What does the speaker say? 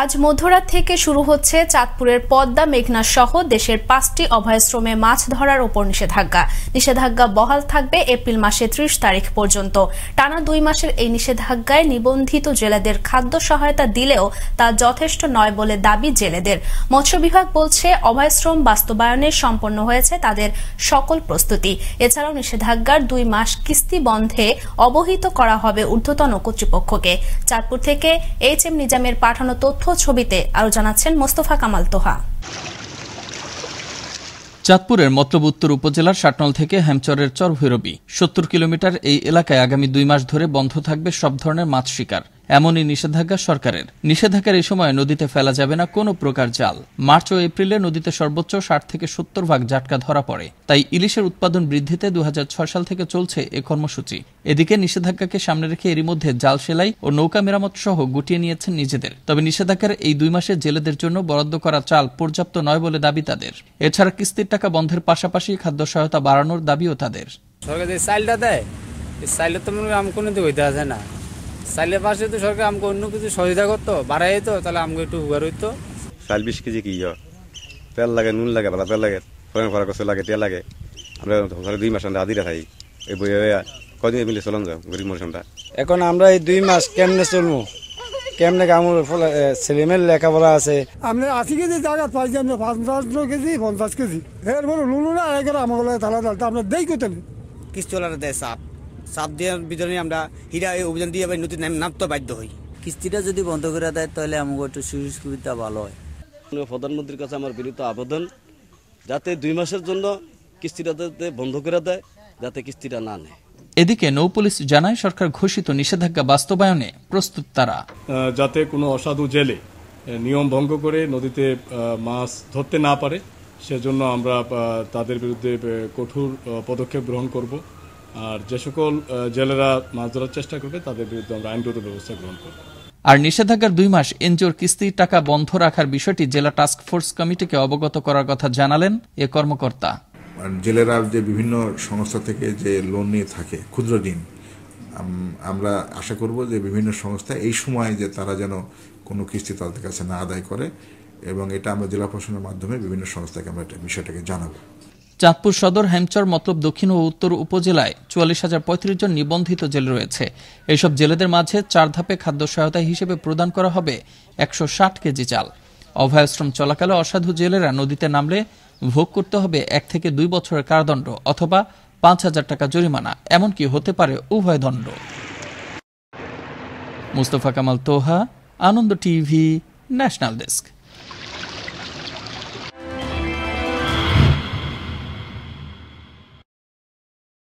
আজ মধ্যরাত থেকে শুরু হচ্ছে চাঁদপুরের পদ্মা মেঘনা সহ দেশের 5টি অভয়াশ্রমে মাছ ধরার উপর নিষেধাজ্ঞা। নিষেধাজ্ঞা বহাল থাকবে এপ্রিল মাসের 30 তারিখ পর্যন্ত। টানা 2 মাসের এই নিষেধাজ্ঞায় নিবন্ধিত জেলেদের খাদ্য সহায়তা দিলেও তা যথেষ্ট নয় বলে দাবি জেলেদের। মৎস্য বিভাগ বলছে অভয়াশ্রম বাস্তবায়নে সম্পন্ন হয়েছে তাদের সকল প্রস্তুতি। এছাড়াও নিষেধাজ্ঞার 2 মাস কিস্তি বন্ধে অবহিত করা হবে ঊর্ধ্বতন কর্তৃপক্ষকে। চাঁদপুর থেকে HM নিজামের পাঠানো ছবিতে আরো জানাচ্ছেন মোস্তফা কামাল তোহা। চাঁদপুরের মতলব উত্তর উপজেলার ষাটনল থেকে হেমচরের চরভৈরবী 70 কিলোমিটার এই এলাকায় আগামী 2 মাস ধরে বন্ধ থাকবে সব ধরনের মাছ শিকার। এমনই নিষেধাজ্ঞা সরকারের। নিষেধাজ্ঞার এই সময় নদীতে ফেলা যাবে না কোনো প্রকার জাল। মার্চ ও এপ্রিলে নদীতে সর্বোচ্চ 60 থেকে 70 ভাগ জাটকা ধরা পড়ে। তাই ইলিশের উৎপাদন বৃদ্ধিতে 2006 সাল থেকে চলছে এ কর্মসূচি। এদিকে নিষেধাজ্ঞাকে সামনে রেখে এরই মধ্যে জাল সেলাই ও নৌকা মেরামত সহ গুটিয়ে নিয়েছেন নিজেদের। তবে নিষেধাজ্ঞার এই 2 মাসে জেলেদের জন্য বরাদ্দ করা চাল পর্যাপ্ত নয় বলে দাবি তাদের। এছাড়া কিস্তির টাকা বন্ধের পাশাপাশি খাদ্য সহায়তা বাড়ানোর দাবিও তাদের। সরকার যে চালটা দেয়, এই চালটা তো আমি কোনো দিকে হইতে আসে না। চালের পাশে তো সরকার আমাকে অন্য কিছু সহযোগিতা করতো, বাড়াই তো, তাহলে আমাকে একটু উপকার হইতো। চাল 20 কেজি কি তেল লাগে, নুন লাগে, ভালো তেল লাগে, ফরেন কষ্ট লাগে, তেল লাগে। আমরা 2 মাস আদিরা থাকি এই বই কদিন মিলে চলন যাও গরিব মানুষটা। এখন আমরা এই 2 মাস কেমনে চলবো, কেমনে আমার ছেলেমেয়ের লেখাপড়া আছে। আমরা 80 কেজি জায়গা পাইছি, আমরা 50 কেজি 50 কেজি এরপরে লুনুরা আমার তালা তালটা আমরা দেই কোথায় কিস্তি দেয় চাপ দিয়ে ভিতরে আমরা হীরা অভিযান দিয়ে নদীর নামতে বাধ্য হই। কিস্তিটা যদি বন্ধ করে দেয় তাহলে আমাকে একটু সুযোগ সুবিধা ভালো হয়। প্রধানমন্ত্রীর কাছে আমার বিনীত আবেদন, যাতে 2 মাসের জন্য কিস্তিটা বন্ধ করে দেয়, যাতে কিস্তিটা না নেয়। এদিকে নৌপুলিশ জানায় সরকার ঘোষিত নিষেধাজ্ঞা বাস্তবায়নে প্রস্তুত তারা। যাতে কোনো অসাধু জেলে নিয়ম ভঙ্গ করে নদীতে মাছ ধরতে না পারে, সেজন্য আমরা তাদের বিরুদ্ধে কঠোর পদক্ষেপ গ্রহণ করব। আর যে সকল জেলেরা মাছ ধরার চেষ্টা করবে তাদের বিরুদ্ধে আমরা আইনগত ব্যবস্থা গ্রহণ করব। আর নিষেধাজ্ঞার 2 মাস এনজিওর কিস্তির টাকা বন্ধ রাখার বিষয়টি জেলা টাস্ক ফোর্স কমিটিকে অবগত করার কথা জানালেন এ কর্মকর্তা। জেলেরা যে বিভিন্ন সংস্থা থেকে যে লোন নিয়ে থাকে, ক্ষুদ্র ঋণ, আমরা আশা করব যে বিভিন্ন সংস্থা এই সময় যে তারা যেন কোনো কিস্তি তাদের কাছে না আদায় করে, এবং এটা আমরা জেলা প্রশাসনের মাধ্যমে বিভিন্ন সংস্থাকে আমরা বিষয়টাকে জানাবো। চাঁদপুর সদর, হেমচর, মতলব দক্ষিণ ও উত্তর উপজেলায় 44,035 জন নিবন্ধিত জেলে রয়েছে। এইসব জেলেদের মাঝে 4 ধাপে খাদ্য সহায়তা হিসেবে প্রদান করা হবে 160 কেজি চাল। অভয়াশ্রম চলাকালে অসাধু জেলেরা নদীতে নামলে ভোগ করতে হবে 1 থেকে 2 বছরের কারাদণ্ড অথবা 5,000 টাকা জরিমানা, এমনকি হতে পারে উভয় দণ্ড। মোস্তফা কামাল তোহা, আনন্দ টিভি, ন্যাশনাল ডেস্ক।